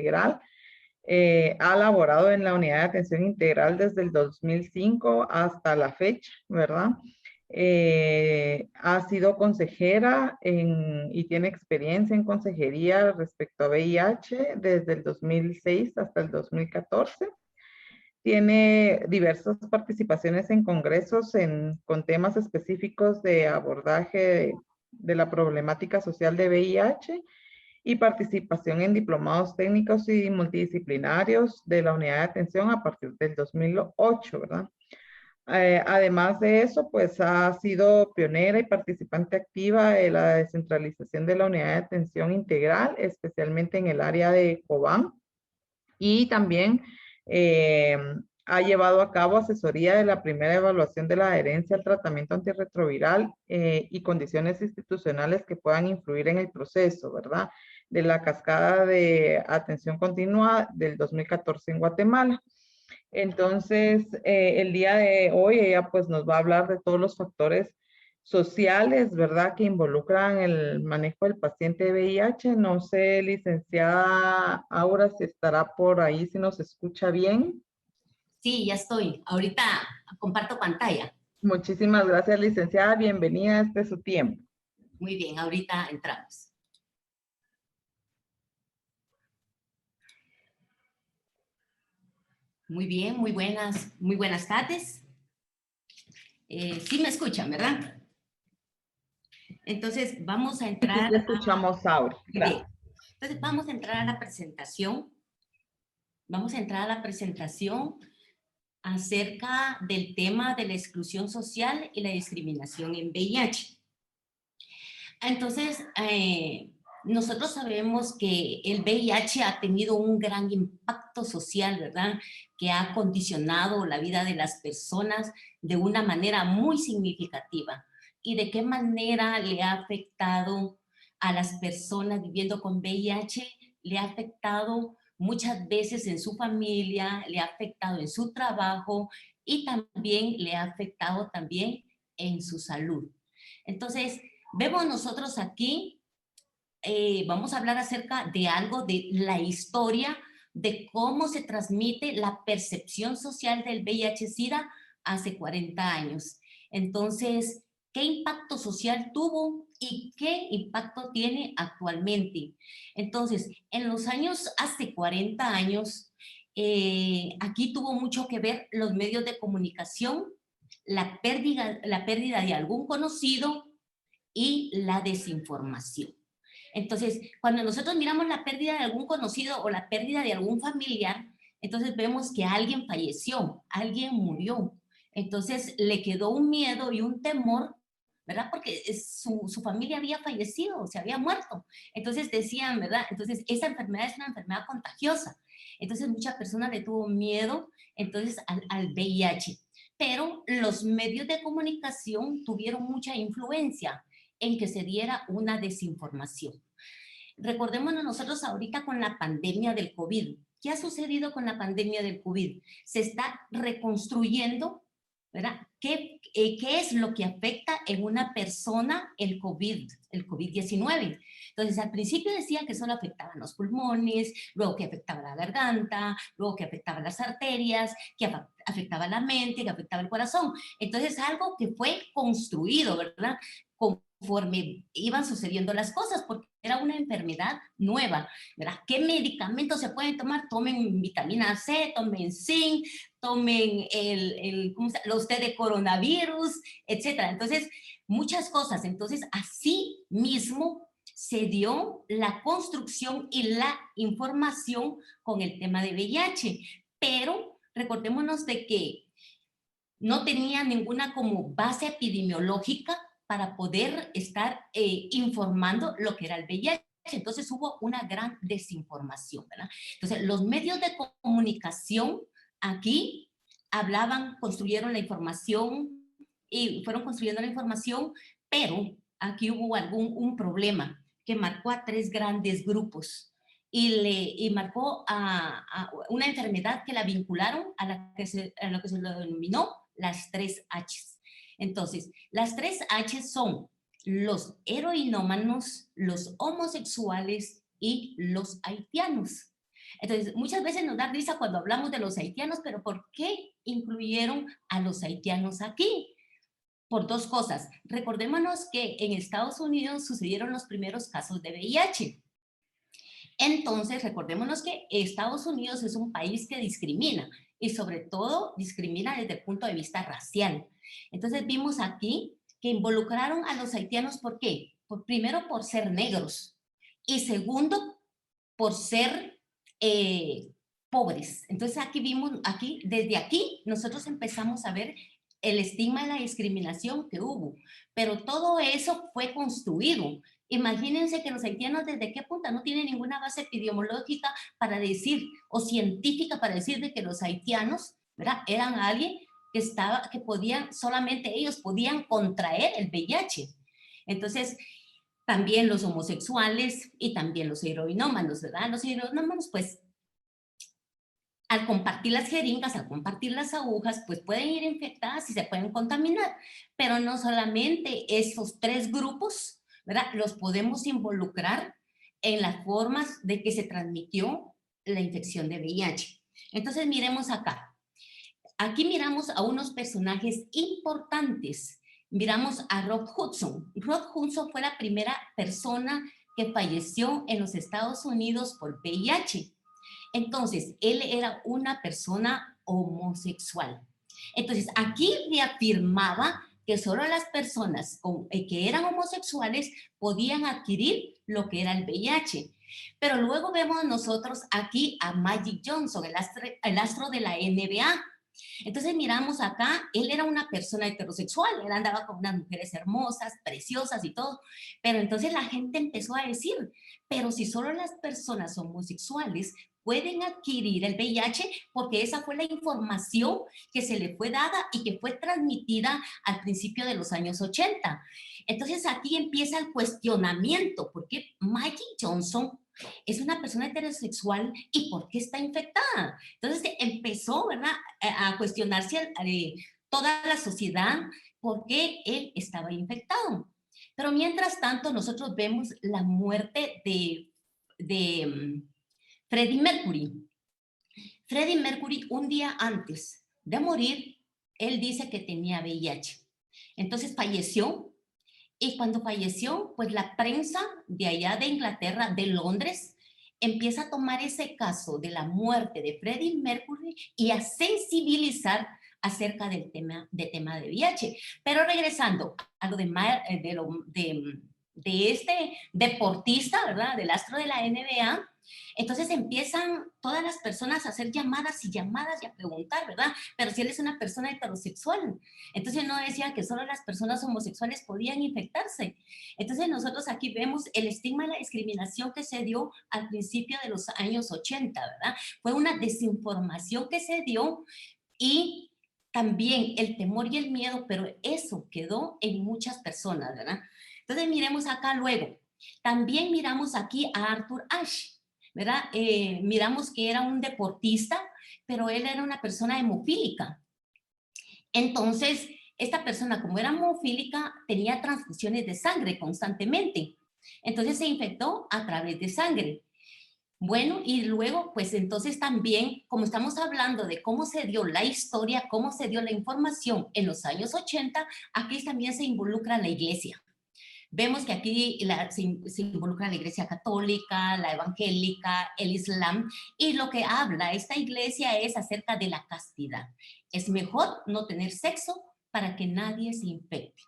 Integral. Ha laborado en la Unidad de Atención Integral desde el 2005 hasta la fecha, ¿verdad? Ha sido consejera y tiene experiencia en consejería respecto a VIH desde el 2006 hasta el 2014. Tiene diversas participaciones en congresos con temas específicos de abordaje de la problemática social de VIH y participación en diplomados técnicos y multidisciplinarios de la unidad de atención a partir del 2008, ¿verdad? Además de eso, pues ha sido pionera y participante activa de la descentralización de la unidad de atención integral, especialmente en el área de Cobán, y también eh, ha llevado a cabo asesoría de la primera evaluación de la adherencia al tratamiento antirretroviral y condiciones institucionales que puedan influir en el proceso, ¿verdad? De la cascada de atención continua del 2014 en Guatemala. Entonces, el día de hoy ella pues nos va a hablar de todos los factores sociales, ¿verdad? Que involucran el manejo del paciente VIH. No sé, licenciada Aura, si estará por ahí, si nos escucha bien. Sí, ya estoy. Ahorita comparto pantalla. Muchísimas gracias, licenciada. Bienvenida, este es su tiempo. Muy bien, ahorita entramos. Muy bien, muy buenas tardes. Sí me escuchan, ¿verdad? Entonces, vamos a entrar. Sí, escuchamos, Aura. Gracias. Entonces, vamos a entrar a la presentación. Vamos a entrar a la presentación acerca del tema de la exclusión social y la discriminación en VIH. Entonces, nosotros sabemos que el VIH ha tenido un gran impacto social, ¿verdad? Que ha condicionado la vida de las personas de una manera muy significativa. ¿Y de qué manera le ha afectado a las personas viviendo con VIH? Le ha afectado muchas veces en su familia, le ha afectado en su trabajo y también le ha afectado también en su salud. Entonces, vemos nosotros aquí, vamos a hablar acerca de algo de la historia, de cómo se transmite la percepción social del VIH-Sida hace 40 años. Entonces, ¿qué impacto social tuvo y qué impacto tiene actualmente? Entonces, en los años, hace 40 años, aquí tuvo mucho que ver los medios de comunicación, la pérdida de algún conocido y la desinformación. Entonces, cuando nosotros miramos la pérdida de algún conocido o la pérdida de algún familiar, entonces vemos que alguien falleció, alguien murió. Entonces le quedó un miedo y un temor, ¿verdad? Porque su familia había fallecido, se había muerto. Entonces decían, ¿verdad? Entonces esa enfermedad es una enfermedad contagiosa. Entonces muchas personas le tuvo miedo entonces al VIH. Pero los medios de comunicación tuvieron mucha influencia en que se diera una desinformación. Recordémonos nosotros ahorita con la pandemia del COVID. ¿Qué ha sucedido con la pandemia del COVID? Se está reconstruyendo, ¿verdad? ¿Qué es lo que afecta en una persona el COVID-19? Entonces, al principio decían que solo afectaban los pulmones, luego que afectaba la garganta, luego que afectaba las arterias, que afectaba la mente, que afectaba el corazón. Entonces, algo que fue construido, ¿verdad? Conforme iban sucediendo las cosas, porque era una enfermedad nueva, ¿verdad? ¿Qué medicamentos se pueden tomar? Tomen vitamina C, tomen zinc, tomen los té de coronavirus, etcétera. Entonces, muchas cosas. Entonces, así mismo se dio la construcción y la información con el tema de VIH. Pero recordémonos de que no tenía ninguna como base epidemiológica para poder estar informando lo que era el VIH. Entonces hubo una gran desinformación, ¿verdad? Entonces los medios de comunicación aquí hablaban, construyeron la información y fueron construyendo la información, pero aquí hubo un problema que marcó a 3 grandes grupos y marcó a una enfermedad que la vincularon a lo que se lo denominó las 3 H's. Entonces, las 3 H's son los heroinómanos, los homosexuales y los haitianos. Entonces, muchas veces nos da risa cuando hablamos de los haitianos, pero ¿por qué incluyeron a los haitianos aquí? Por dos cosas. Recordémonos que en Estados Unidos sucedieron los primeros casos de VIH. Entonces, recordémonos que Estados Unidos es un país que discrimina y sobre todo discrimina desde el punto de vista racial. Entonces, vimos aquí que involucraron a los haitianos, ¿por qué? Primero, por ser negros y segundo, por ser pobres. Entonces, aquí vimos, desde aquí, nosotros empezamos a ver el estigma y la discriminación que hubo, pero todo eso fue construido. Imagínense que los haitianos desde qué punta no tienen ninguna base epidemiológica para decir, o científica para decir de que los haitianos, ¿verdad?, eran alguien que podían, solamente ellos podían contraer el VIH. Entonces, también los homosexuales y también los heroinómanos, ¿verdad? Los heroinómanos, pues, al compartir las jeringas, al compartir las agujas, pues pueden ir infectadas y se pueden contaminar. Pero no solamente esos tres grupos, ¿verdad?, los podemos involucrar en las formas de que se transmitió la infección de VIH. Entonces, miremos acá. Aquí miramos a unos personajes importantes. Miramos a Rob Hudson. Rob Hudson fue la primera persona que falleció en los Estados Unidos por VIH. Entonces, él era una persona homosexual. Entonces, aquí reafirmaba que solo las personas que eran homosexuales podían adquirir lo que era el VIH. Pero luego vemos nosotros aquí a Magic Johnson, el astro de la NBA. Entonces miramos acá, él era una persona heterosexual, él andaba con unas mujeres hermosas, preciosas y todo, pero entonces la gente empezó a decir, pero si solo las personas homosexuales pueden adquirir el VIH, porque esa fue la información que se le fue dada y que fue transmitida al principio de los años 80. Entonces aquí empieza el cuestionamiento, ¿por qué Magic Johnson es una persona heterosexual y por qué está infectada? Entonces empezó, ¿verdad?, a cuestionarse toda la sociedad por qué él estaba infectado. Pero mientras tanto nosotros vemos la muerte de Freddie Mercury. Freddie Mercury, un día antes de morir, él dice que tenía VIH. Entonces falleció, y cuando falleció, pues la prensa de allá de Inglaterra, de Londres, empieza a tomar ese caso de la muerte de Freddie Mercury y a sensibilizar acerca del tema de VIH. Pero regresando a lo de este deportista, ¿verdad?, del astro de la NBA, entonces empiezan todas las personas a hacer llamadas y llamadas y a preguntar, ¿verdad? Pero si él es una persona heterosexual. Entonces no decían que solo las personas homosexuales podían infectarse. Entonces nosotros aquí vemos el estigma y la discriminación que se dio al principio de los años 80, ¿verdad? Fue una desinformación que se dio y también el temor y el miedo, pero eso quedó en muchas personas, ¿verdad? Entonces miremos acá luego. También miramos aquí a Arthur Ashe, ¿verdad? Miramos que era un deportista, pero él era una persona hemofílica. Entonces, esta persona, como era hemofílica, tenía transfusiones de sangre constantemente. Entonces se infectó a través de sangre. Bueno, y luego, pues entonces también, como estamos hablando de cómo se dio la historia, cómo se dio la información en los años 80, aquí también se involucra la iglesia. Vemos que aquí se involucra la iglesia católica, la evangélica, el islam, y lo que habla esta iglesia es acerca de la castidad. Es mejor no tener sexo para que nadie se infecte.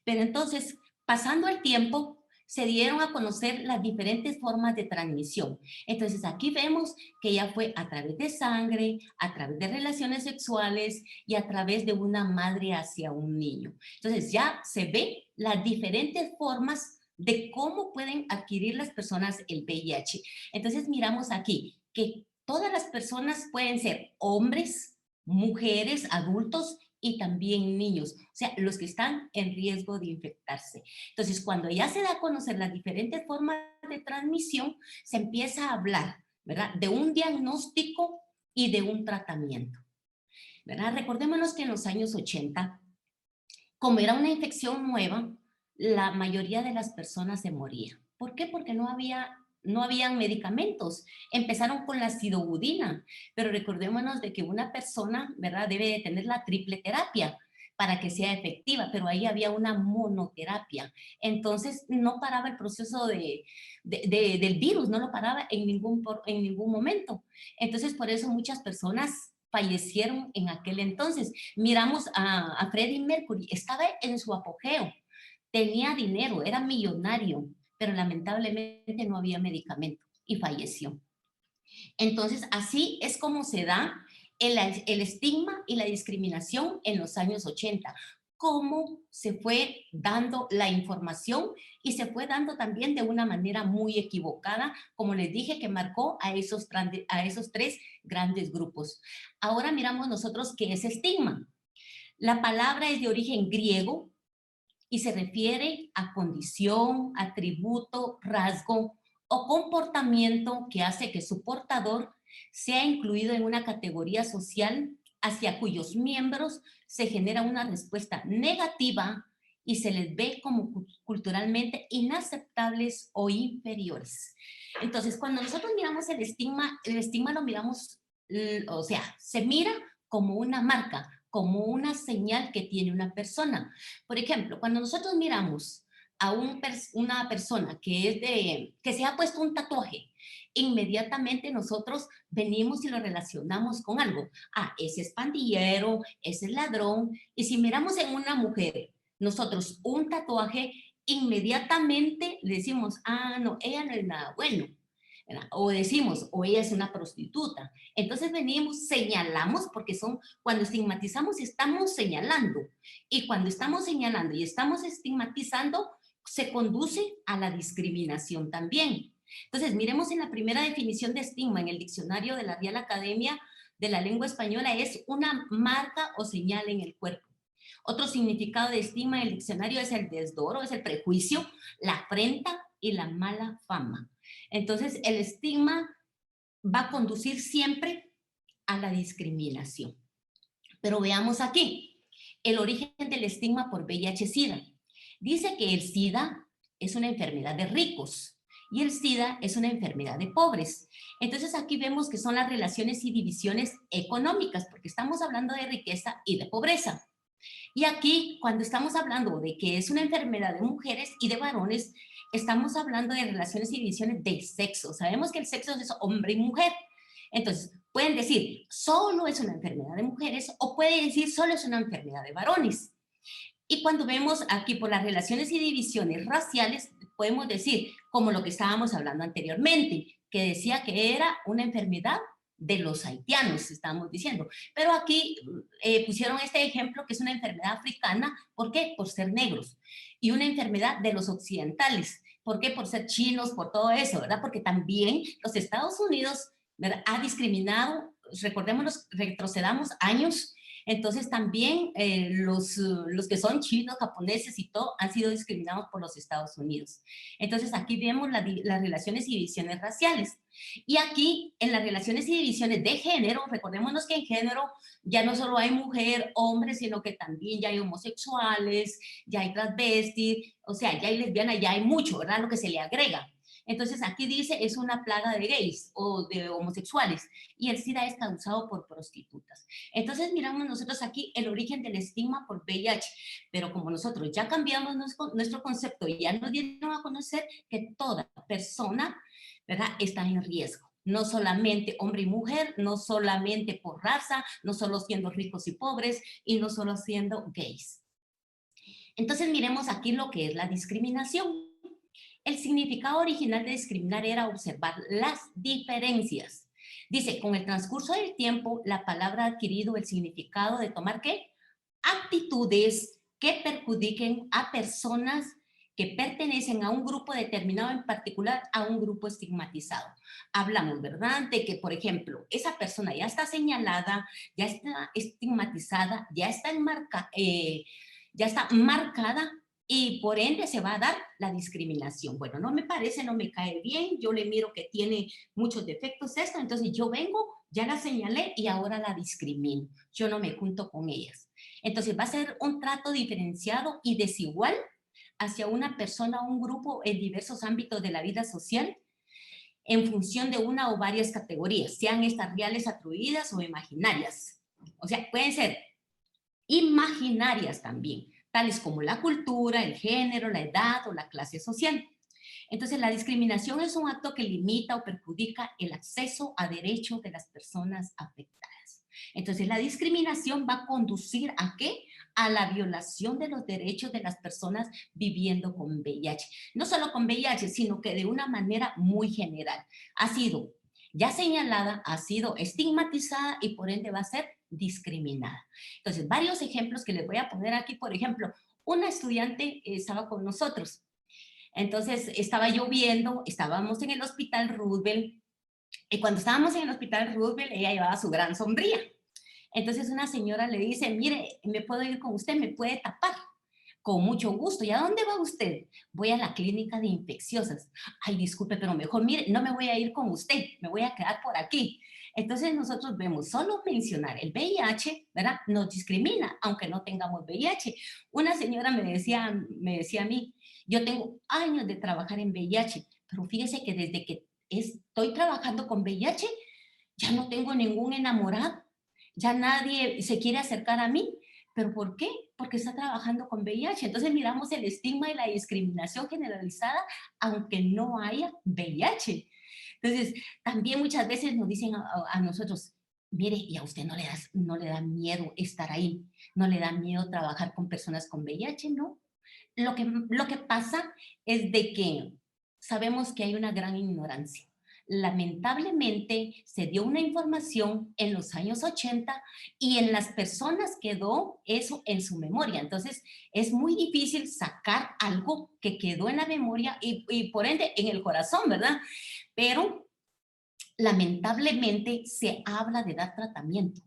Pero entonces, pasando el tiempo, se dieron a conocer las diferentes formas de transmisión. Entonces aquí vemos que ya fue a través de sangre, a través de relaciones sexuales y a través de una madre hacia un niño. Entonces ya se ve las diferentes formas de cómo pueden adquirir las personas el VIH. Entonces miramos aquí que todas las personas pueden ser hombres, mujeres, adultos y también niños, o sea, los que están en riesgo de infectarse. Entonces, cuando ya se da a conocer las diferentes formas de transmisión, se empieza a hablar, ¿verdad?, de un diagnóstico y de un tratamiento, ¿verdad? Recordémonos que en los años 80, como era una infección nueva, la mayoría de las personas se morían. ¿Por qué? Porque no había no habían medicamentos. Empezaron con la sidobudina, pero recordémonos de que una persona, ¿verdad?, debe de tener la triple terapia para que sea efectiva, pero ahí había una monoterapia. Entonces no paraba el proceso del virus, no lo paraba en ningún momento. Entonces por eso muchas personas fallecieron en aquel entonces. Miramos a Freddie Mercury, estaba en su apogeo, tenía dinero, era millonario, pero lamentablemente no había medicamento y falleció. Entonces, así es como se da el estigma y la discriminación en los años 80, cómo se fue dando la información y se fue dando también de una manera muy equivocada, como les dije, que marcó a esos tres grandes grupos. Ahora miramos nosotros qué es estigma. La palabra es de origen griego y se refiere a condición, atributo, rasgo o comportamiento que hace que su portador sea incluido en una categoría social hacia cuyos miembros se genera una respuesta negativa y se les ve como culturalmente inaceptables o inferiores. Entonces, cuando nosotros miramos el estigma lo miramos, o sea, se mira como una marca, como una señal que tiene una persona. Por ejemplo, cuando nosotros miramos a una persona que se ha puesto un tatuaje, inmediatamente nosotros venimos y lo relacionamos con algo. Ah, ese es pandillero, ese es ladrón. Y si miramos en una mujer, nosotros un tatuaje, inmediatamente le decimos, ah, no, ella no es nada bueno. ¿Verdad? O decimos, o ella es una prostituta. Entonces venimos, señalamos, porque cuando estigmatizamos estamos señalando. Y cuando estamos señalando y estamos estigmatizando, se conduce a la discriminación también. Entonces, miremos en la primera definición de estigma en el diccionario de la Real Academia de la Lengua Española, es una marca o señal en el cuerpo. Otro significado de estigma en el diccionario es el desdoro, es el prejuicio, la afrenta y la mala fama. Entonces, el estigma va a conducir siempre a la discriminación. Pero veamos aquí, el origen del estigma por VIH-Sida. Dice que el SIDA es una enfermedad de ricos y el SIDA es una enfermedad de pobres. Entonces aquí vemos que son las relaciones y divisiones económicas, porque estamos hablando de riqueza y de pobreza. Y aquí, cuando estamos hablando de que es una enfermedad de mujeres y de varones, estamos hablando de relaciones y divisiones de sexo. Sabemos que el sexo es hombre y mujer. Entonces, pueden decir, solo es una enfermedad de mujeres o pueden decir, solo es una enfermedad de varones. Y cuando vemos aquí por las relaciones y divisiones raciales, podemos decir, como lo que estábamos hablando anteriormente, que decía que era una enfermedad de los haitianos, estamos diciendo. Pero aquí pusieron este ejemplo que es una enfermedad africana. ¿Por qué? Por ser negros. Y una enfermedad de los occidentales. ¿Por qué? Por ser chinos, por todo eso, ¿verdad? Porque también los Estados Unidos, ¿verdad?, ha discriminado, recordémonos, retrocedamos años. Entonces también los que son chinos, japoneses y todo han sido discriminados por los Estados Unidos. Entonces aquí vemos las relaciones y divisiones raciales. Y aquí en las relaciones y divisiones de género, recordémonos que en género ya no solo hay mujer, hombre, sino que también ya hay homosexuales, ya hay transvestis, o sea, ya hay lesbianas, ya hay mucho, ¿verdad? Lo que se le agrega. Entonces aquí dice es una plaga de gays o de homosexuales y el SIDA es causado por prostitutas. Entonces miramos nosotros aquí el origen del estigma por VIH, pero como nosotros ya cambiamos nuestro concepto y ya nos dieron a conocer que toda persona, ¿verdad?, está en riesgo. No solamente hombre y mujer, no solamente por raza, no solo siendo ricos y pobres y no solo siendo gays. Entonces miremos aquí lo que es la discriminación. El significado original de discriminar era observar las diferencias. Dice, con el transcurso del tiempo, la palabra ha adquirido el significado de tomar, ¿qué?, actitudes que perjudiquen a personas que pertenecen a un grupo determinado, en particular a un grupo estigmatizado. Hablamos, ¿verdad?, de que, por ejemplo, esa persona ya está señalada, ya está estigmatizada, ya está marcada y por ende se va a dar la discriminación. Bueno, no me parece, no me cae bien, yo le miro que tiene muchos defectos esto, entonces yo vengo, ya la señalé y ahora la discrimino. Yo no me junto con ellas. Entonces va a ser un trato diferenciado y desigual hacia una persona o un grupo en diversos ámbitos de la vida social. en función de una o varias categorías, sean estas reales atribuidas o imaginarias. O sea, pueden ser imaginarias también, tales como la cultura, el género, la edad o la clase social. Entonces, la discriminación es un acto que limita o perjudica el acceso a derechos de las personas afectadas. Entonces, la discriminación va a conducir ¿a qué? A la violación de los derechos de las personas viviendo con VIH. No solo con VIH, sino que de una manera muy general. Ha sido ya señalada, ha sido estigmatizada y por ende va a ser discriminada. Entonces, varios ejemplos que les voy a poner aquí. Por ejemplo, una estudiante estaba con nosotros. Entonces, estaba lloviendo, estábamos en el Hospital Roosevelt, y cuando estábamos en el Hospital Roosevelt, ella llevaba su gran sombrilla. Entonces, una señora le dice, mire, ¿me puedo ir con usted? ¿Me puede tapar? Con mucho gusto. ¿Y a dónde va usted? Voy a la clínica de infecciosas. Ay, disculpe, pero mejor, mire, no me voy a ir con usted, me voy a quedar por aquí. Entonces nosotros vemos, solo mencionar el VIH, ¿verdad? Nos discrimina, aunque no tengamos VIH. Una señora me decía a mí, yo tengo años de trabajar en VIH, pero fíjese que desde que estoy trabajando con VIH, ya no tengo ningún enamorado, ya nadie se quiere acercar a mí. ¿Pero por qué? Porque está trabajando con VIH. Entonces miramos el estigma y la discriminación generalizada, aunque no haya VIH. Entonces, también muchas veces nos dicen a nosotros, mire, ¿y a usted no le da miedo estar ahí? ¿No le da miedo trabajar con personas con VIH? No. Lo que pasa es de que sabemos que hay una gran ignorancia. Lamentablemente se dio una información en los años 80 y en las personas quedó eso en su memoria. Entonces es muy difícil sacar algo que quedó en la memoria y por ende en el corazón, ¿verdad? Pero lamentablemente se habla de dar tratamiento,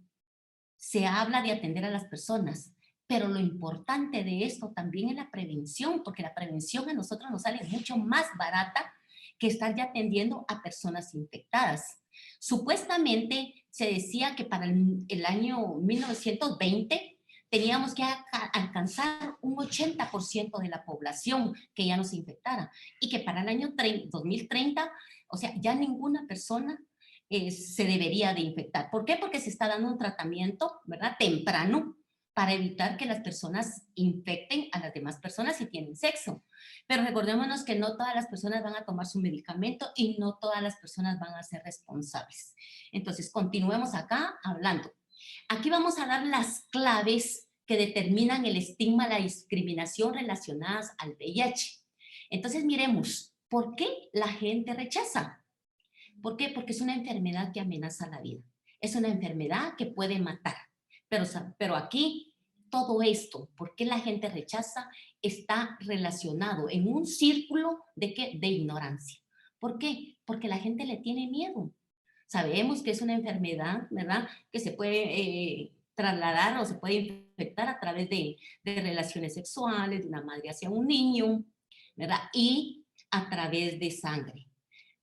se habla de atender a las personas, pero lo importante de esto también es la prevención, porque la prevención a nosotros nos sale mucho más barata que estar ya atendiendo a personas infectadas. Supuestamente se decía que para el año 1920 teníamos que alcanzar un 80% de la población que ya no se infectara y que para el año 2030, o sea, ya ninguna persona se debería de infectar. ¿Por qué? Porque se está dando un tratamiento, ¿verdad? Temprano para evitar que las personas infecten a las demás personas si tienen sexo. Pero recordémonos que no todas las personas van a tomar su medicamento y no todas las personas van a ser responsables. Entonces, continuemos acá hablando. Aquí vamos a dar las claves que determinan el estigma, la discriminación relacionadas al VIH. Entonces, miremos, ¿por qué la gente rechaza? ¿Por qué? Porque es una enfermedad que amenaza la vida. Es una enfermedad que puede matar. Pero aquí, todo esto, ¿por qué la gente rechaza? Está relacionado en un círculo ¿de qué? De ignorancia. ¿Por qué? Porque la gente le tiene miedo. Sabemos que es una enfermedad, ¿verdad? Que se puede trasladar o se puede infectar a través de relaciones sexuales, de una madre hacia un niño, ¿verdad? Y a través de sangre.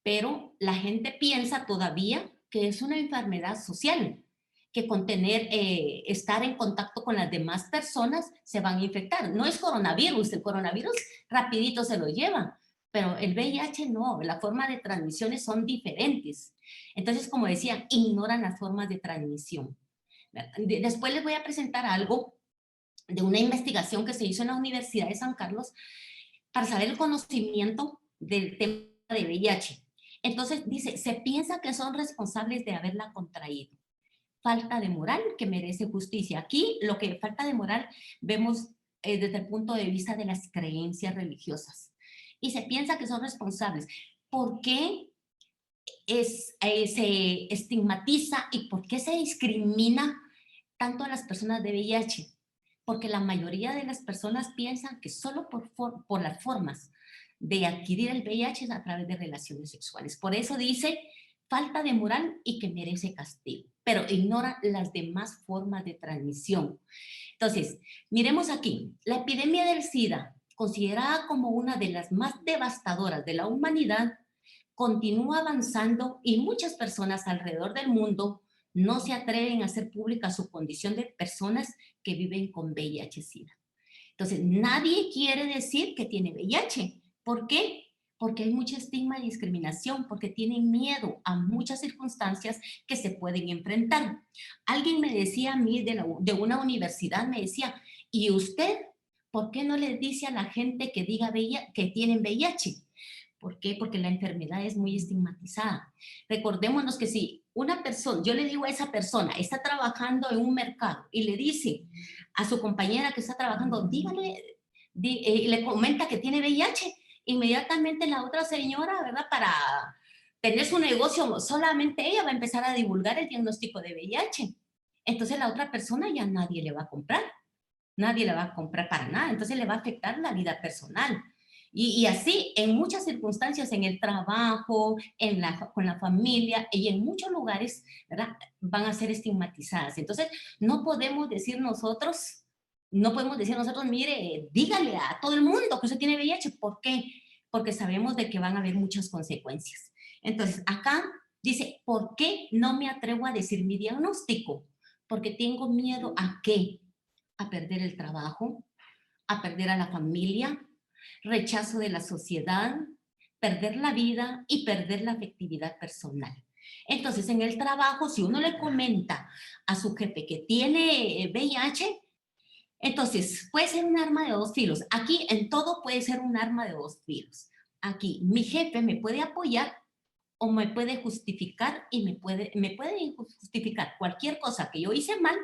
Pero la gente piensa todavía que es una enfermedad social, que con estar en contacto con las demás personas se van a infectar. No es coronavirus, el coronavirus rapidito se lo lleva, pero el VIH no, las formas de transmisiones son diferentes. Entonces, como decía, ignoran las formas de transmisión. Después les voy a presentar algo de una investigación que se hizo en la Universidad de San Carlos para saber el conocimiento del tema de VIH. Entonces dice, se piensa que son responsables de haberla contraído. Falta de moral que merece justicia. Aquí lo que falta de moral vemos desde el punto de vista de las creencias religiosas. Y se piensa que son responsables. ¿Por qué se estigmatiza y por qué se discrimina tanto a las personas de VIH? Porque la mayoría de las personas piensan que solo por las formas de adquirir el VIH es a través de relaciones sexuales. Por eso dice falta de moral y que merece castigo, pero ignora las demás formas de transmisión. Entonces, miremos aquí, la epidemia del SIDA, considerada como una de las más devastadoras de la humanidad, continúa avanzando y muchas personas alrededor del mundo no se atreven a hacer pública su condición de personas que viven con VIH-Sida. Entonces, nadie quiere decir que tiene VIH. ¿Por qué? porque hay mucha estigma y discriminación, porque tienen miedo a muchas circunstancias que se pueden enfrentar. Alguien me decía a mí de una universidad, me decía, ¿y usted por qué no le dice a la gente que diga que tienen VIH? ¿Por qué? Porque la enfermedad es muy estigmatizada. Recordémonos que si una persona, yo le digo a esa persona, está trabajando en un mercado y le dice a su compañera que está trabajando, dígale, le comenta que tiene VIH, inmediatamente la otra señora, ¿verdad? Para tener su negocio, solamente ella va a empezar a divulgar el diagnóstico de VIH. Entonces la otra persona ya nadie le va a comprar. Nadie le va a comprar para nada, entonces le va a afectar la vida personal. Y así, en muchas circunstancias, en el trabajo, con la familia y en muchos lugares, ¿verdad? Van a ser estigmatizadas. Entonces, no podemos decir nosotros, mire, dígale a todo el mundo que usted tiene VIH. ¿Por qué? Porque sabemos de que van a haber muchas consecuencias. Entonces, acá dice, ¿por qué no me atrevo a decir mi diagnóstico? Porque tengo miedo a qué, a perder el trabajo, a perder a la familia, rechazo de la sociedad, perder la vida y perder la afectividad personal. Entonces, en el trabajo, si uno le comenta a su jefe que tiene VIH, entonces puede ser un arma de dos filos. Aquí en todo puede ser un arma de dos filos. Aquí mi jefe me puede apoyar o me puede justificar y me puede justificar cualquier cosa que yo hice mal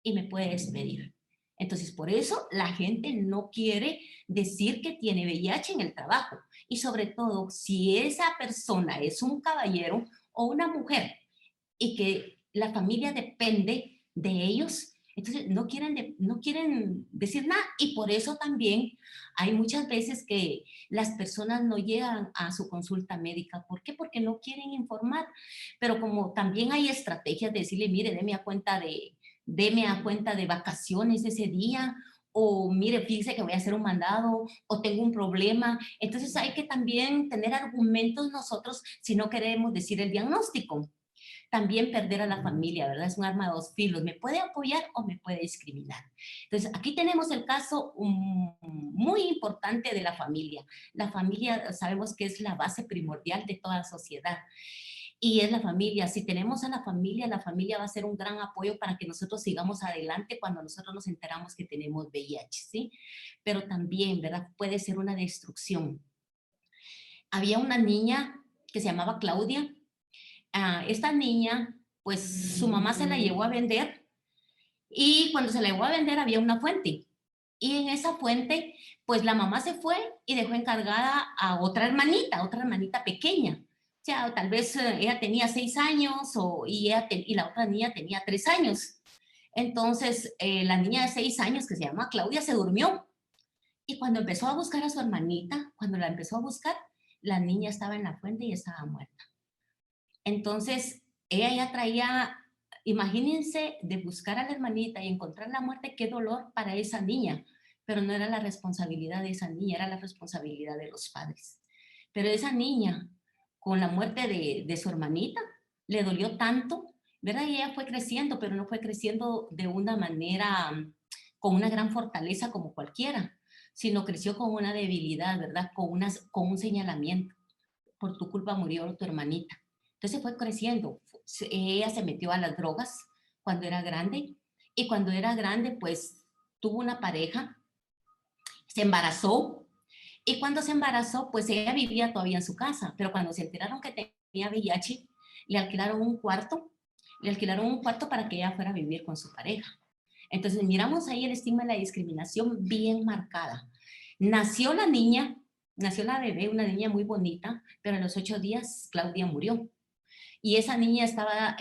y me puede despedir. Entonces, por eso la gente no quiere decir que tiene VIH en el trabajo. Y sobre todo, si esa persona es un caballero o una mujer y que la familia depende de ellos, entonces no quieren decir nada. Y por eso también hay muchas veces que las personas no llegan a su consulta médica. ¿Por qué? Porque no quieren informar. Pero como también hay estrategias de decirle, mire, deme a cuenta de vacaciones ese día, o mire, fíjese que voy a hacer un mandado, o tengo un problema. Entonces hay que también tener argumentos nosotros si no queremos decir el diagnóstico. También perder a la familia, ¿verdad? Es un arma de dos filos. Me puede apoyar o me puede discriminar. Entonces, aquí tenemos el caso muy importante de la familia. La familia sabemos que es la base primordial de toda sociedad. Y es la familia. Si tenemos a la familia va a ser un gran apoyo para que nosotros sigamos adelante cuando nosotros nos enteramos que tenemos VIH, ¿sí? Pero también, ¿verdad? Puede ser una destrucción. Había una niña que se llamaba Claudia. Esta niña, pues su mamá se la llevó a vender y cuando se la llevó a vender había una fuente. Y en esa fuente, pues la mamá se fue y dejó encargada a otra hermanita pequeña. O sea, tal vez ella tenía 6 años y la otra niña tenía 3 años. Entonces, la niña de 6 años, que se llama Claudia, se durmió. Y cuando empezó a buscar a su hermanita, cuando la empezó a buscar, la niña estaba en la fuente y estaba muerta. Entonces, ella ya traía, imagínense, de buscar a la hermanita y encontrar la muerte, qué dolor para esa niña, pero no era la responsabilidad de esa niña, era la responsabilidad de los padres. Pero esa niña, con la muerte de su hermanita, le dolió tanto, ¿verdad? Y ella fue creciendo, pero no fue creciendo de una manera, con una gran fortaleza como cualquiera, sino creció con una debilidad, ¿verdad? Con un señalamiento. Por tu culpa murió tu hermanita. Entonces fue creciendo. Ella se metió a las drogas cuando era grande y cuando era grande pues tuvo una pareja, se embarazó y cuando se embarazó pues ella vivía todavía en su casa, pero cuando se enteraron que tenía VIH le alquilaron un cuarto para que ella fuera a vivir con su pareja. Entonces miramos ahí el estigma y la discriminación bien marcada. Nació la niña, nació la bebé, una niña muy bonita, pero a los 8 días Claudia murió. Y esa niña estaba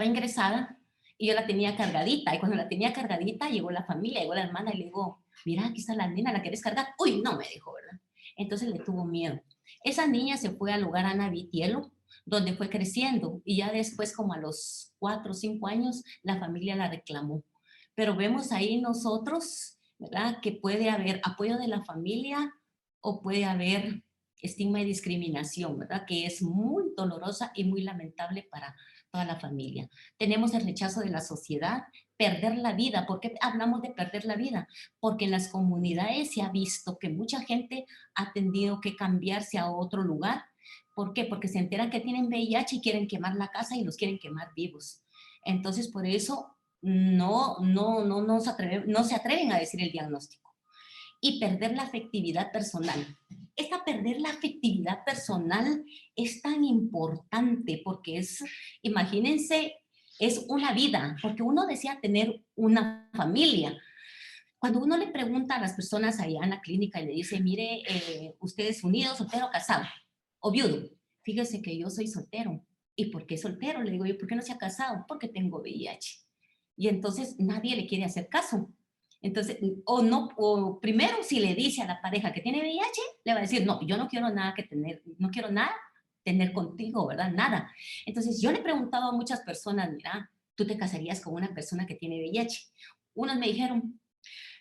ingresada y yo la tenía cargadita. Y cuando la tenía cargadita, llegó la familia, llegó la hermana y le digo, mira, aquí está la nena, ¿la quieres cargar? Uy, no, me dijo, ¿verdad? Entonces le tuvo miedo. Esa niña se fue al lugar Ana Vitielo, donde fue creciendo. Y ya después, como a los 4 o 5 años, la familia la reclamó. Pero vemos ahí nosotros, ¿verdad? Que puede haber apoyo de la familia o puede haber estigma y discriminación, ¿verdad? Que es muy dolorosa y muy lamentable para toda la familia. Tenemos el rechazo de la sociedad, perder la vida. ¿Por qué hablamos de perder la vida? Porque en las comunidades se ha visto que mucha gente ha tenido que cambiarse a otro lugar. ¿Por qué? Porque se enteran que tienen VIH y quieren quemar la casa y los quieren quemar vivos. Entonces, por eso no se atreven a decir el diagnóstico. Y perder la afectividad personal. Perder la afectividad personal es tan importante porque es, imagínense, es una vida, porque uno desea tener una familia. Cuando uno le pregunta a las personas allá en la clínica y le dice, mire, usted es unido, soltero, casado o viudo, fíjese que yo soy soltero. ¿Y por qué soltero? Le digo yo, ¿por qué no se ha casado? Porque tengo VIH. Y entonces nadie le quiere hacer caso. Entonces, o primero si le dice a la pareja que tiene VIH, le va a decir, no, yo no quiero nada no quiero nada tener contigo, ¿verdad? Nada. Entonces, yo le he preguntado a muchas personas, mira, ¿tú te casarías con una persona que tiene VIH? Unos me dijeron,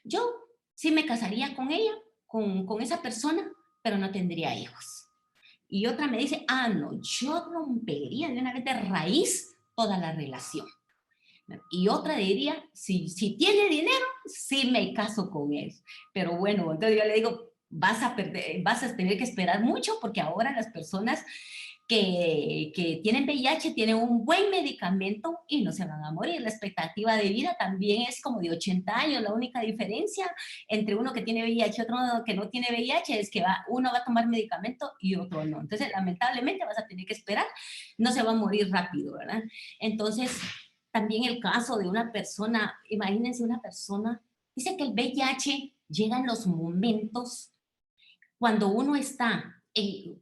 yo sí me casaría con ella, con esa persona, pero no tendría hijos. Y otra me dice, no, yo rompería de una vez de raíz toda la relación. Y otra diría, si tiene dinero, sí me caso con él. Pero bueno, entonces yo le digo, vas a tener que esperar mucho porque ahora las personas que tienen VIH tienen un buen medicamento y no se van a morir. La expectativa de vida también es como de 80 años. La única diferencia entre uno que tiene VIH y otro que no tiene VIH es que uno va a tomar medicamento y otro no. Entonces, lamentablemente vas a tener que esperar. No se va a morir rápido, ¿verdad? Entonces, también el caso de una persona, imagínense una persona, dice que el VIH llega en los momentos cuando uno está,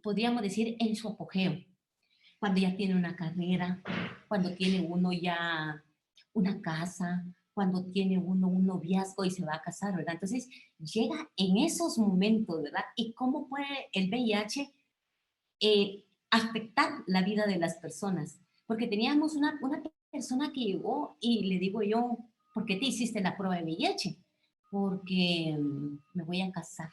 podríamos decir, en su apogeo, cuando ya tiene una carrera, cuando tiene uno ya una casa, cuando tiene uno un noviazgo y se va a casar, ¿verdad? Entonces, llega en esos momentos, ¿verdad? ¿Y cómo puede el VIH afectar la vida de las personas? Porque teníamos una persona que llegó y le digo yo, ¿por qué te hiciste la prueba de VIH? Porque me voy a casar.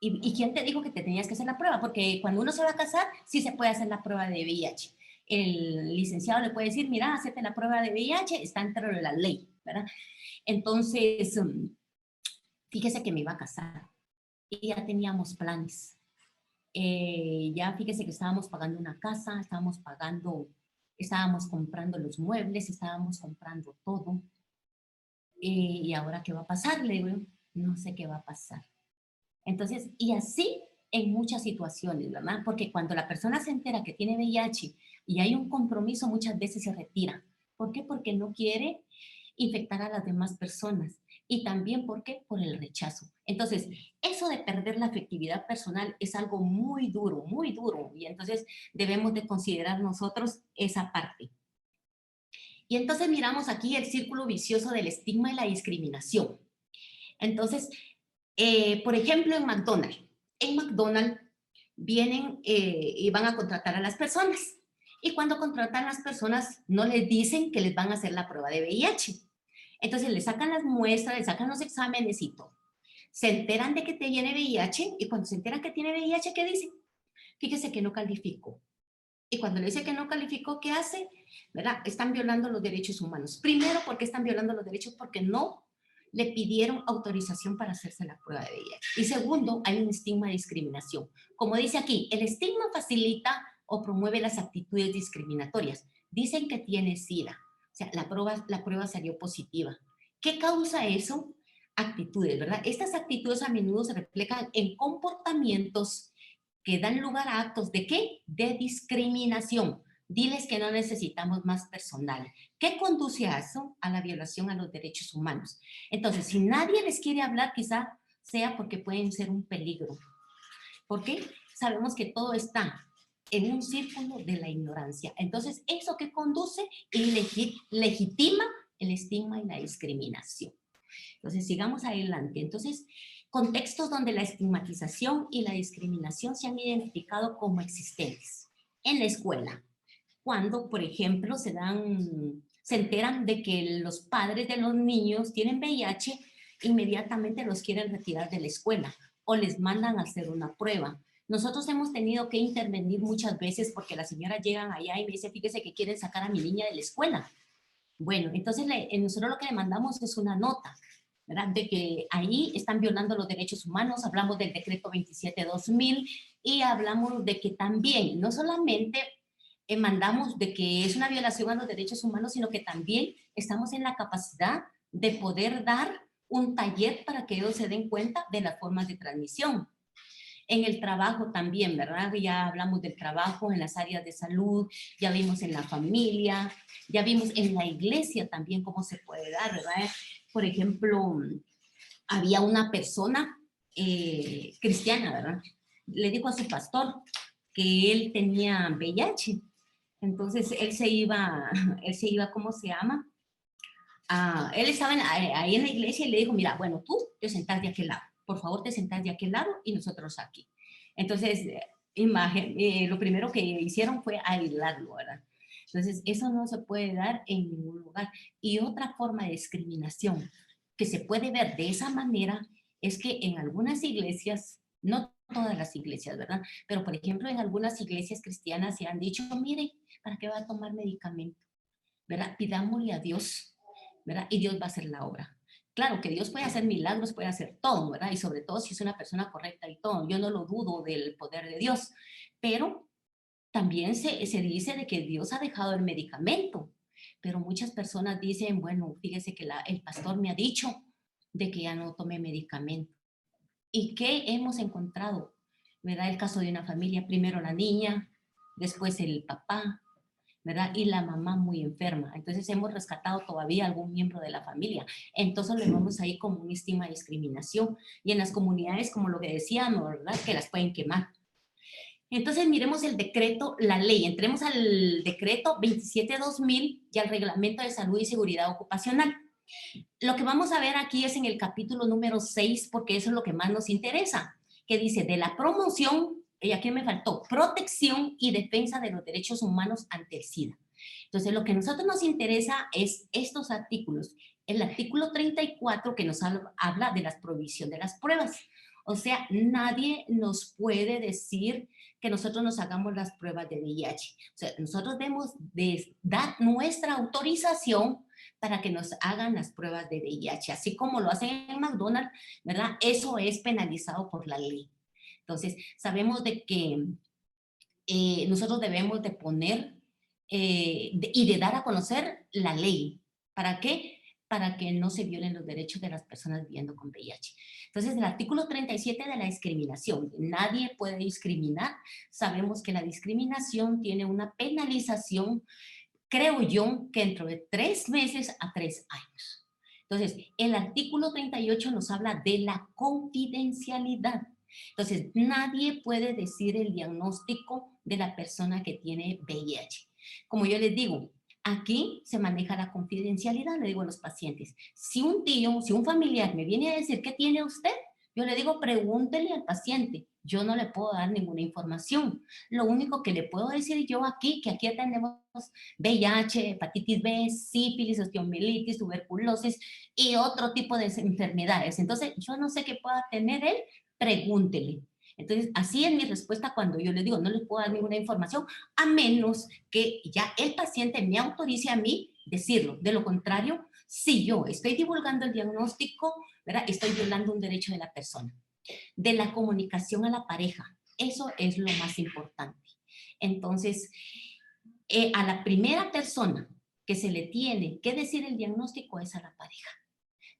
¿Y quién te dijo que te tenías que hacer la prueba? Porque cuando uno se va a casar, sí se puede hacer la prueba de VIH. El licenciado le puede decir, mira, hacete la prueba de VIH, está dentro de la ley, ¿verdad? Entonces, fíjese que me iba a casar y ya teníamos planes. Ya fíjese que estábamos pagando una casa, estábamos comprando los muebles, estábamos comprando todo. ¿Y ahora qué va a pasar? Le digo, no sé qué va a pasar. Entonces, y así en muchas situaciones, ¿verdad? Porque cuando la persona se entera que tiene VIH y hay un compromiso, muchas veces se retira. ¿Por qué? Porque no quiere infectar a las demás personas. Y también, ¿por qué? Por el rechazo. Entonces, eso de perder la afectividad personal es algo muy duro, muy duro. Y entonces debemos de considerar nosotros esa parte. Y entonces miramos aquí el círculo vicioso del estigma y la discriminación. Entonces, por ejemplo, en McDonald's. En McDonald's vienen y van a contratar a las personas. Y cuando contratan a las personas, no les dicen que les van a hacer la prueba de VIH. Entonces, le sacan las muestras, le sacan los exámenes y todo. Se enteran de que te tiene VIH y cuando se enteran que tiene VIH, ¿qué dicen? Fíjese que no calificó. Y cuando le dice que no calificó, ¿qué hace? ¿Verdad? Están violando los derechos humanos. Primero, ¿por qué están violando los derechos? Porque no le pidieron autorización para hacerse la prueba de VIH. Y segundo, hay un estigma de discriminación. Como dice aquí, el estigma facilita o promueve las actitudes discriminatorias. Dicen que tiene SIDA. O sea, la prueba salió positiva. ¿Qué causa eso? Actitudes, ¿verdad? Estas actitudes a menudo se reflejan en comportamientos que dan lugar a actos de ¿qué? De discriminación. Diles que no necesitamos más personal. ¿Qué conduce a eso? A la violación a los derechos humanos. Entonces, si nadie les quiere hablar, quizá sea porque pueden ser un peligro. ¿Por qué? Sabemos que todo está en un círculo de la ignorancia. Entonces, eso que conduce y legitima el estigma y la discriminación. Entonces, sigamos adelante. Entonces, contextos donde la estigmatización y la discriminación se han identificado como existentes. En la escuela, cuando, por ejemplo, se enteran de que los padres de los niños tienen VIH, inmediatamente los quieren retirar de la escuela. o les mandan a hacer una prueba. Nosotros hemos tenido que intervenir muchas veces porque las señoras llegan allá y me dicen, fíjese que quieren sacar a mi niña de la escuela. Bueno, entonces nosotros lo que le mandamos es una nota, ¿verdad? De que ahí están violando los derechos humanos, hablamos del decreto 27/2000 y hablamos de que también, no solamente mandamos de que es una violación a los derechos humanos, sino que también estamos en la capacidad de poder dar un taller para que ellos se den cuenta de las formas de transmisión. En el trabajo también, ¿verdad? Ya hablamos del trabajo en las áreas de salud, ya vimos en la familia, ya vimos en la iglesia también cómo se puede dar, ¿verdad? Por ejemplo, había una persona cristiana, ¿verdad? Le dijo a su pastor que él tenía VIH. Entonces él se iba, ¿cómo se llama? Él estaba ahí en la iglesia y le dijo, mira, bueno, tú te sentás de aquel lado, por favor te sentás de aquel lado y nosotros aquí. Entonces, lo primero que hicieron fue aislarlo, ¿verdad? Entonces, eso no se puede dar en ningún lugar. Y otra forma de discriminación que se puede ver de esa manera es que en algunas iglesias, no todas las iglesias, ¿verdad? Pero, por ejemplo, en algunas iglesias cristianas se han dicho, mire, ¿para qué va a tomar medicamento? ¿Verdad? Pidámosle a Dios, ¿verdad? Y Dios va a hacer la obra. Claro que Dios puede hacer milagros, puede hacer todo, ¿verdad? Y sobre todo si es una persona correcta y todo. Yo no lo dudo del poder de Dios, pero también se dice de que Dios ha dejado el medicamento. Pero muchas personas dicen, bueno, fíjese que el pastor me ha dicho de que ya no tome medicamento. ¿Y qué hemos encontrado? ¿Verdad? El caso de una familia, primero la niña, después el papá, ¿verdad? Y la mamá muy enferma. Entonces hemos rescatado todavía algún miembro de la familia. Entonces lo vemos ahí como un estigma de discriminación. Y en las comunidades, como lo que decíamos, ¿verdad? Que las pueden quemar. Entonces miremos el decreto, la ley. Entremos al decreto 27/2000 y al reglamento de salud y seguridad ocupacional. Lo que vamos a ver aquí es en el capítulo número 6, porque eso es lo que más nos interesa, que dice de la promoción, y aquí me faltó, protección y defensa de los derechos humanos ante el SIDA. Entonces, lo que a nosotros nos interesa es estos artículos. El artículo 34 que nos habla de la prohibición de las pruebas. O sea, nadie nos puede decir que nosotros nos hagamos las pruebas de VIH. O sea, nosotros debemos de dar nuestra autorización para que nos hagan las pruebas de VIH, así como lo hacen en McDonald's, ¿verdad? Eso es penalizado por la ley. Entonces, sabemos de que nosotros debemos de poner y de dar a conocer la ley. ¿Para qué? Para que no se violen los derechos de las personas viviendo con VIH. Entonces, el artículo 37 de la discriminación, nadie puede discriminar. Sabemos que la discriminación tiene una penalización, creo yo, que dentro de 3 meses a 3 años. Entonces, el artículo 38 nos habla de la confidencialidad. Entonces, nadie puede decir el diagnóstico de la persona que tiene VIH. Como yo les digo, aquí se maneja la confidencialidad, le digo a los pacientes. Si un tío, si un familiar me viene a decir, ¿qué tiene usted? Yo le digo, pregúntele al paciente. Yo no le puedo dar ninguna información. Lo único que le puedo decir yo aquí, que aquí atendemos VIH, hepatitis B, sífilis, osteomielitis, tuberculosis y otro tipo de enfermedades. Entonces, yo no sé qué pueda tener él, pregúntele. Entonces, así es mi respuesta cuando yo le digo, no le puedo dar ninguna información, a menos que ya el paciente me autorice a mí decirlo. De lo contrario, si yo estoy divulgando el diagnóstico, ¿verdad? Estoy violando un derecho de la persona. De la comunicación a la pareja, eso es lo más importante. Entonces, a la primera persona que se le tiene que decir el diagnóstico es a la pareja.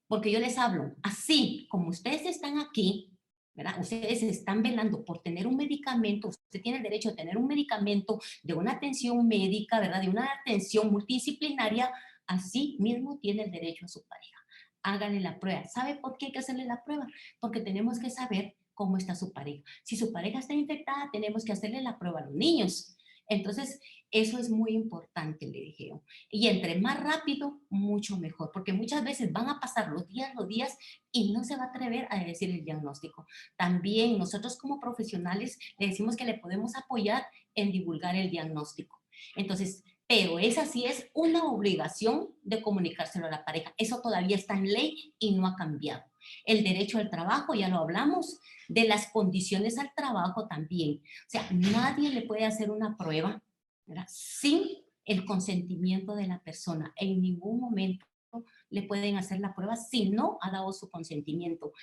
Porque yo les hablo, así como ustedes están aquí, ¿verdad? Ustedes están velando por tener un medicamento, usted tiene el derecho de tener un medicamento, de una atención médica, ¿verdad? De una atención multidisciplinaria, así mismo tiene el derecho a su pareja. Háganle la prueba. ¿Sabe por qué hay que hacerle la prueba? Porque tenemos que saber cómo está su pareja. Si su pareja está infectada, tenemos que hacerle la prueba a los niños. Entonces, eso es muy importante, le dije yo. Y entre más rápido, mucho mejor, porque muchas veces van a pasar los días y no se va a atrever a decir el diagnóstico. También nosotros como profesionales le decimos que le podemos apoyar en divulgar el diagnóstico. Entonces, pero esa sí es una obligación de comunicárselo a la pareja. Eso todavía está en ley y no ha cambiado. El derecho al trabajo, ya lo hablamos, de las condiciones al trabajo también. O sea, nadie le puede hacer una prueba, ¿verdad?, sin el consentimiento de la persona. En ningún momento le pueden hacer la prueba si no ha dado su consentimiento.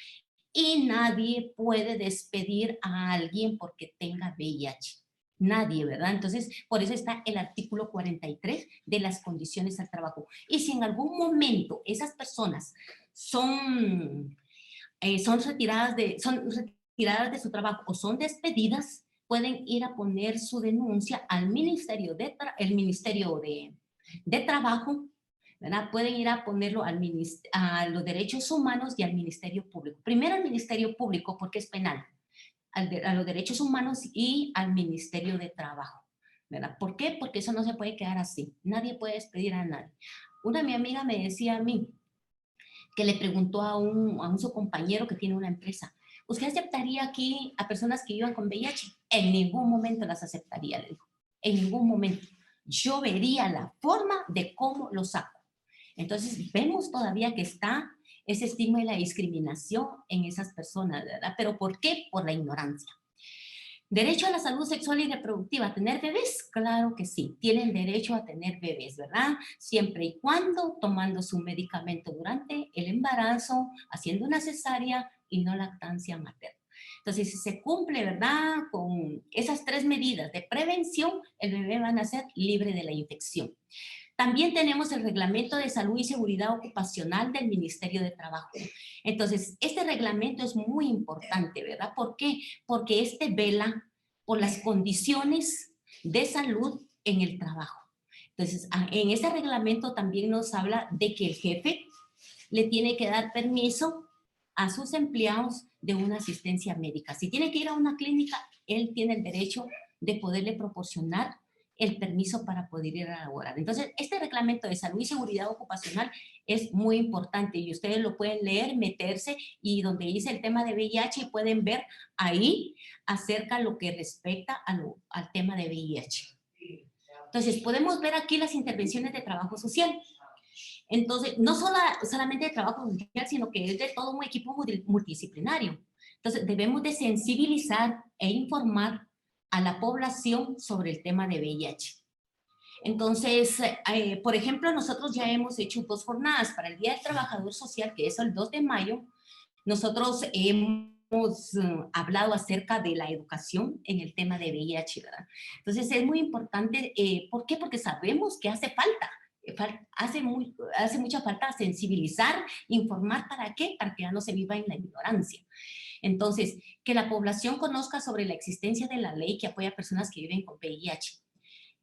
Y nadie puede despedir a alguien porque tenga VIH. Nadie, ¿verdad? Entonces, por eso está el artículo 43 de las condiciones al trabajo. Y si en algún momento esas personas son, son retiradas de su trabajo o son despedidas, pueden ir a poner su denuncia al Ministerio de Trabajo, ¿verdad? Pueden ir a ponerlo a los derechos humanos y al Ministerio Público. Primero al Ministerio Público porque es penal, a los derechos humanos y al Ministerio de Trabajo, ¿verdad? ¿Por qué? Porque eso no se puede quedar así. Nadie puede despedir a nadie. Una mi amiga me decía a mí que le preguntó a un su compañero que tiene una empresa, ¿usted aceptaría aquí a personas que vivan con VIH? En ningún momento las aceptaría, le dijo. En ningún momento. Yo vería la forma de cómo lo saco. Entonces, vemos todavía que está ese estigma y la discriminación en esas personas, ¿verdad? ¿Pero por qué? Por la ignorancia. ¿Derecho a la salud sexual y reproductiva? ¿A tener bebés? Claro que sí, tienen derecho a tener bebés, ¿verdad? Siempre y cuando tomando su medicamento durante el embarazo, haciendo una cesárea y no lactancia materna. Entonces, si se cumple, ¿verdad?, con esas 3 medidas de prevención, el bebé va a nacer libre de la infección. También tenemos el Reglamento de Salud y Seguridad Ocupacional del Ministerio de Trabajo. Entonces, este reglamento es muy importante, ¿verdad? ¿Por qué? Porque este vela por las condiciones de salud en el trabajo. Entonces, en este reglamento también nos habla de que el jefe le tiene que dar permiso a sus empleados de una asistencia médica. Si tiene que ir a una clínica, él tiene el derecho de poderle proporcionar el permiso para poder ir a laborar. Entonces, este reglamento de salud y seguridad ocupacional es muy importante y ustedes lo pueden leer, meterse y donde dice el tema de VIH y pueden ver ahí acerca lo que respecta al tema de VIH. Entonces, podemos ver aquí las intervenciones de trabajo social. Entonces, no solamente de trabajo social, sino que es de todo un equipo multidisciplinario. Entonces, debemos de sensibilizar e informar a la población sobre el tema de VIH. Entonces, por ejemplo, nosotros ya hemos hecho 2 jornadas para el Día del Trabajador Social, que es el 2 de mayo. Nosotros hemos hablado acerca de la educación en el tema de VIH, ¿verdad? Entonces, es muy importante. ¿Por qué? Porque sabemos que hace falta. Hace mucha falta sensibilizar, informar. ¿Para qué? Para que ya no se viva en la ignorancia. Entonces, que la población conozca sobre la existencia de la ley que apoya a personas que viven con VIH.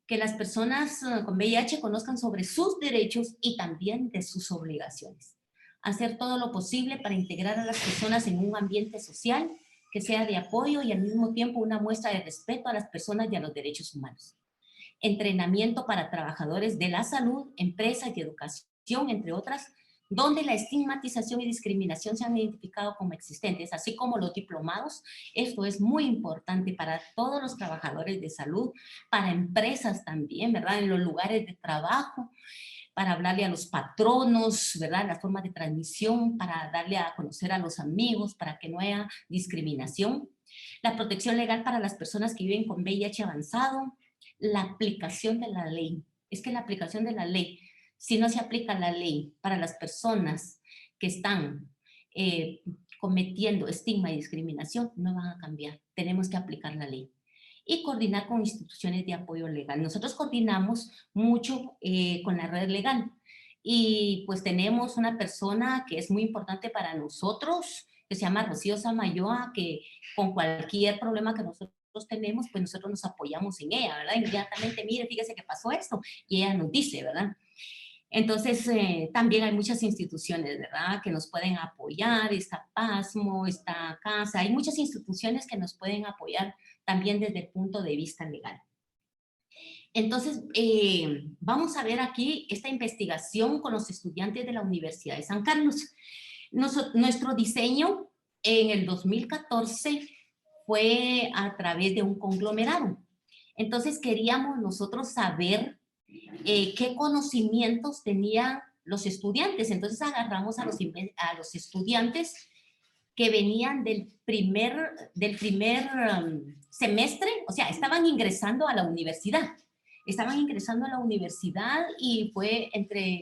Que las personas con VIH conozcan sobre sus derechos y también de sus obligaciones. Hacer todo lo posible para integrar a las personas en un ambiente social que sea de apoyo y al mismo tiempo una muestra de respeto a las personas y a los derechos humanos. Entrenamiento para trabajadores de la salud, empresas y educación, entre otras, donde la estigmatización y discriminación se han identificado como existentes, así como los diplomados. Esto es muy importante para todos los trabajadores de salud, para empresas también, ¿verdad? En los lugares de trabajo, para hablarle a los patronos, ¿verdad? Las formas de transmisión, para darle a conocer a los amigos, para que no haya discriminación. La protección legal para las personas que viven con VIH avanzado, la aplicación de la ley. Es que la aplicación de la ley, si no se aplica la ley para las personas que están cometiendo estigma y discriminación, no van a cambiar. Tenemos que aplicar la ley. Y coordinar con instituciones de apoyo legal. Nosotros coordinamos mucho con la red legal. Y pues tenemos una persona que es muy importante para nosotros, que se llama Rocío Samayoa, que con cualquier problema que nosotros tenemos, pues nosotros nos apoyamos en ella, ¿verdad? Inmediatamente, mire, fíjese que pasó esto, y ella nos dice, ¿verdad? Entonces, también hay muchas instituciones, ¿verdad?, que nos pueden apoyar. Está PASMO, está CASA, hay muchas instituciones que nos pueden apoyar también desde el punto de vista legal. Entonces, vamos a ver aquí esta investigación con los estudiantes de la Universidad de San Carlos. Nuestro diseño en el 2014 fue a través de un conglomerado. Entonces, queríamos nosotros saber qué conocimientos tenían los estudiantes. Entonces agarramos a los estudiantes que venían del primer semestre, o sea, estaban ingresando a la universidad. Estaban ingresando a la universidad y fue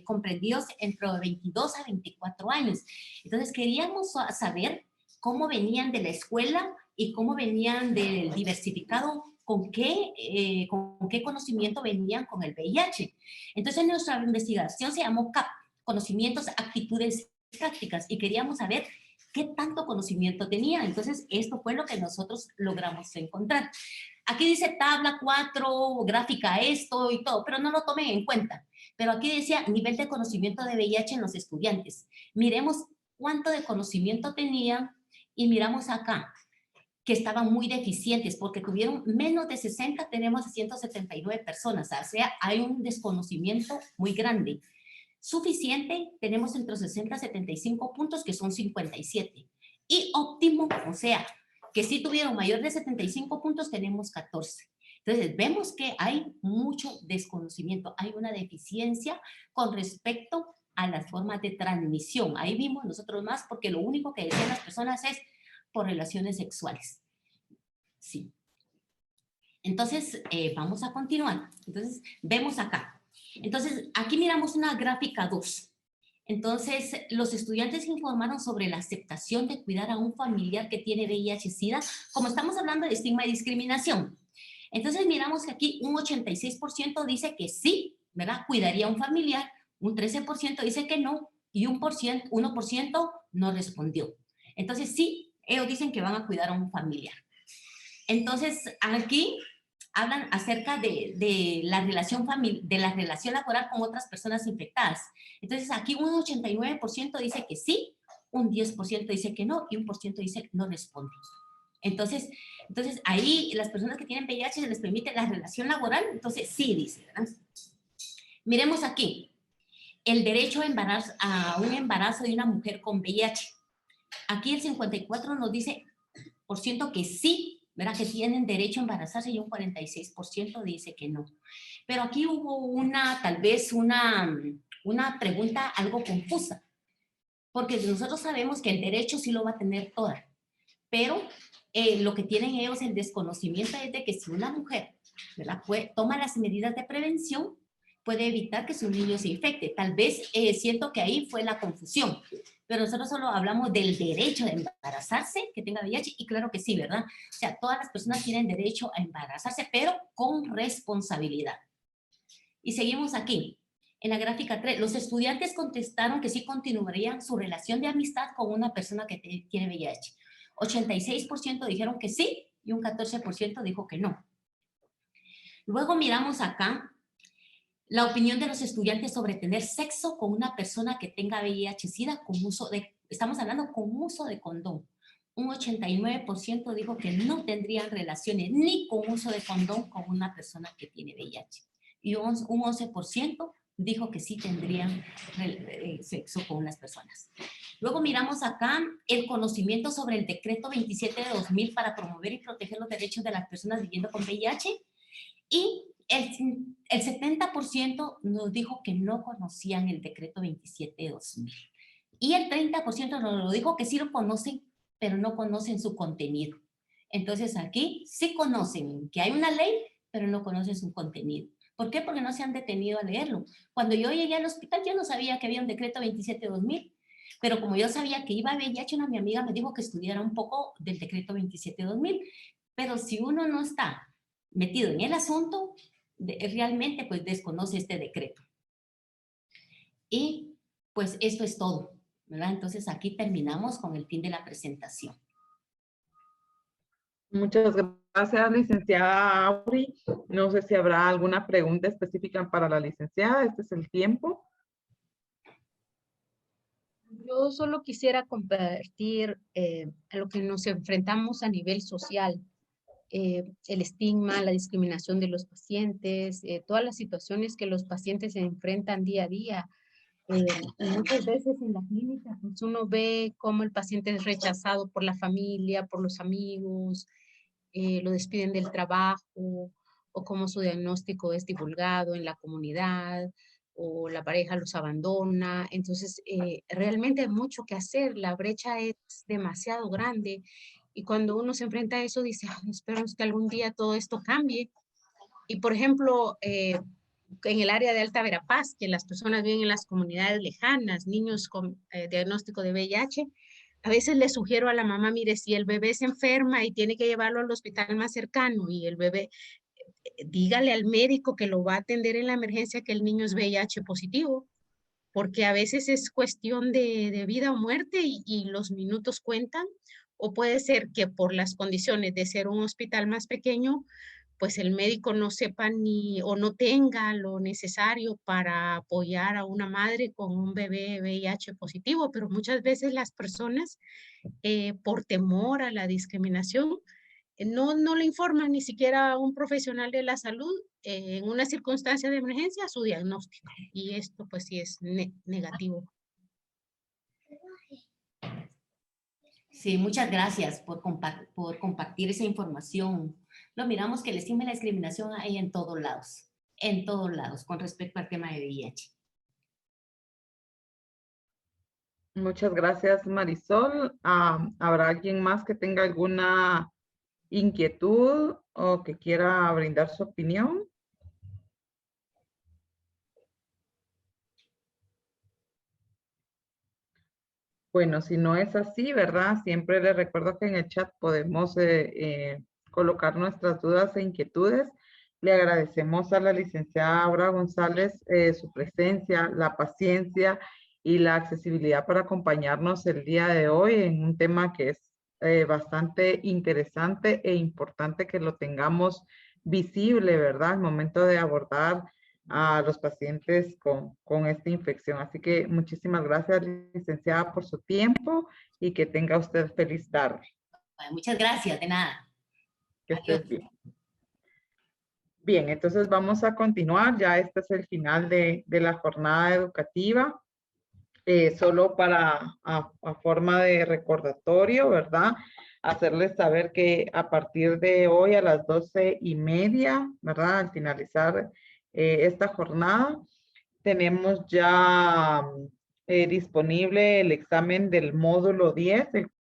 comprendidos entre 22 a 24 años. Entonces queríamos saber cómo venían de la escuela y cómo venían del diversificado, con qué conocimiento venían con el VIH. Entonces nuestra investigación se llamó CAP, Conocimientos, Actitudes, Prácticas, y queríamos saber qué tanto conocimiento tenía. Entonces esto fue lo que nosotros logramos encontrar. Aquí dice tabla 4, gráfica esto y todo, pero no lo tomen en cuenta. Pero aquí decía nivel de conocimiento de VIH en los estudiantes. Miremos cuánto de conocimiento tenían y miramos acá que estaban muy deficientes porque tuvieron menos de 60, tenemos 179 personas. O sea, hay un desconocimiento muy grande. Suficiente, tenemos entre 60 y 75 puntos, que son 57. Y óptimo, o sea, que si tuvieron mayor de 75 puntos, tenemos 14. Entonces, vemos que hay mucho desconocimiento, hay una deficiencia con respecto a las formas de transmisión. Ahí vimos nosotros más, porque lo único que decían las personas es por relaciones sexuales. Sí. Entonces, vamos a continuar. Entonces, vemos acá. Entonces, aquí miramos una gráfica 2. Entonces, los estudiantes informaron sobre la aceptación de cuidar a un familiar que tiene VIH-Sida, como estamos hablando de estigma y discriminación. Entonces, miramos que aquí un 86% dice que sí, ¿verdad? Cuidaría a un familiar, un 13% dice que no, y 1% no respondió. Entonces, sí, ellos dicen que van a cuidar a un familiar. Entonces, aquí hablan acerca de la relación laboral con otras personas infectadas. Entonces, aquí un 89% dice que sí, un 10% dice que no y un % dice no responde. Entonces, ahí las personas que tienen VIH se les permite la relación laboral, entonces sí dice, ¿verdad? Miremos aquí, el derecho a un embarazo de una mujer con VIH. Aquí el 54% nos dice que sí, ¿verdad? Que tienen derecho a embarazarse, y un 46% dice que no. Pero aquí hubo tal vez una pregunta algo confusa, porque nosotros sabemos que el derecho sí lo va a tener toda, pero lo que tienen ellos, el desconocimiento, es de que si una mujer, ¿verdad?, toma las medidas de prevención, puede evitar que su niño se infecte. Tal vez siento que ahí fue la confusión, pero nosotros solo hablamos del derecho de embarazarse, que tenga VIH, y claro que sí, ¿verdad? O sea, todas las personas tienen derecho a embarazarse, pero con responsabilidad. Y seguimos aquí. En la gráfica 3, los estudiantes contestaron que sí continuarían su relación de amistad con una persona que tiene VIH. 86% dijeron que sí y un 14% dijo que no. Luego miramos acá la opinión de los estudiantes sobre tener sexo con una persona que tenga VIH-Sida estamos hablando con uso de condón. Un 89% dijo que no tendrían relaciones ni con uso de condón con una persona que tiene VIH. Y un 11% dijo que sí tendrían sexo con las personas. Luego miramos acá el conocimiento sobre el decreto 27 de 2000 para promover y proteger los derechos de las personas viviendo con VIH, y el 70% nos dijo que no conocían el decreto 27 de 2000. Y el 30% nos dijo que sí lo conocen, pero no conocen su contenido. Entonces aquí sí conocen que hay una ley, pero no conocen su contenido. ¿Por qué? Porque no se han detenido a leerlo. Cuando yo llegué al hospital, yo no sabía que había un decreto 27 de 2000, pero como yo sabía que iba a VIH, mi amiga me dijo que estudiara un poco del decreto 27 de 2000. Pero si uno no está metido en el asunto, realmente pues desconoce este decreto. Y pues esto es todo, ¿verdad? Entonces aquí terminamos con el fin de la presentación. Muchas gracias, licenciada Auri. No sé si habrá alguna pregunta específica para la licenciada. Este es el tiempo. Yo solo quisiera compartir a lo que nos enfrentamos a nivel social. El estigma, la discriminación de los pacientes, todas las situaciones que los pacientes se enfrentan día a día. Muchas veces en la clínica pues uno ve cómo el paciente es rechazado por la familia, por los amigos, lo despiden del trabajo, o cómo su diagnóstico es divulgado en la comunidad, o la pareja los abandona. Entonces, realmente hay mucho que hacer. La brecha es demasiado grande. Y cuando uno se enfrenta a eso, dice, "Ay, espero que algún día todo esto cambie". Y, por ejemplo, en el área de Alta Verapaz, que las personas viven en las comunidades lejanas, niños con diagnóstico de VIH, a veces le sugiero a la mamá, mire, si el bebé se enferma y tiene que llevarlo al hospital más cercano y el bebé, dígale al médico que lo va a atender en la emergencia que el niño es VIH positivo, porque a veces es cuestión de vida o muerte y los minutos cuentan, o puede ser que por las condiciones de ser un hospital más pequeño, pues el médico no sepa ni o no tenga lo necesario para apoyar a una madre con un bebé VIH positivo, pero muchas veces las personas, por temor a la discriminación, no le informan ni siquiera a un profesional de la salud en una circunstancia de emergencia su diagnóstico. Y esto pues sí es negativo. Sí, muchas gracias por compartir esa información. Lo miramos que el estigma y la discriminación hay en todos lados, con respecto al tema de VIH. Muchas gracias, Marisol. ¿Habrá alguien más que tenga alguna inquietud o que quiera brindar su opinión? Bueno, si no es así, ¿verdad? Siempre les recuerdo que en el chat podemos colocar nuestras dudas e inquietudes. Le agradecemos a la licenciada Aura González su presencia, la paciencia y la accesibilidad para acompañarnos el día de hoy en un tema que es bastante interesante e importante que lo tengamos visible, ¿verdad? Al momento de abordar a los pacientes con esta infección. Así que muchísimas gracias, licenciada, por su tiempo y que tenga usted feliz tarde. Bueno, muchas gracias, de nada. Que estés bien. Bien, entonces vamos a continuar. Ya este es el final de la jornada educativa. Solo para, a forma de recordatorio, ¿verdad? Hacerles saber que a partir de hoy a las 12:30, ¿verdad? Al finalizar esta jornada, tenemos ya disponible el examen del módulo 10, el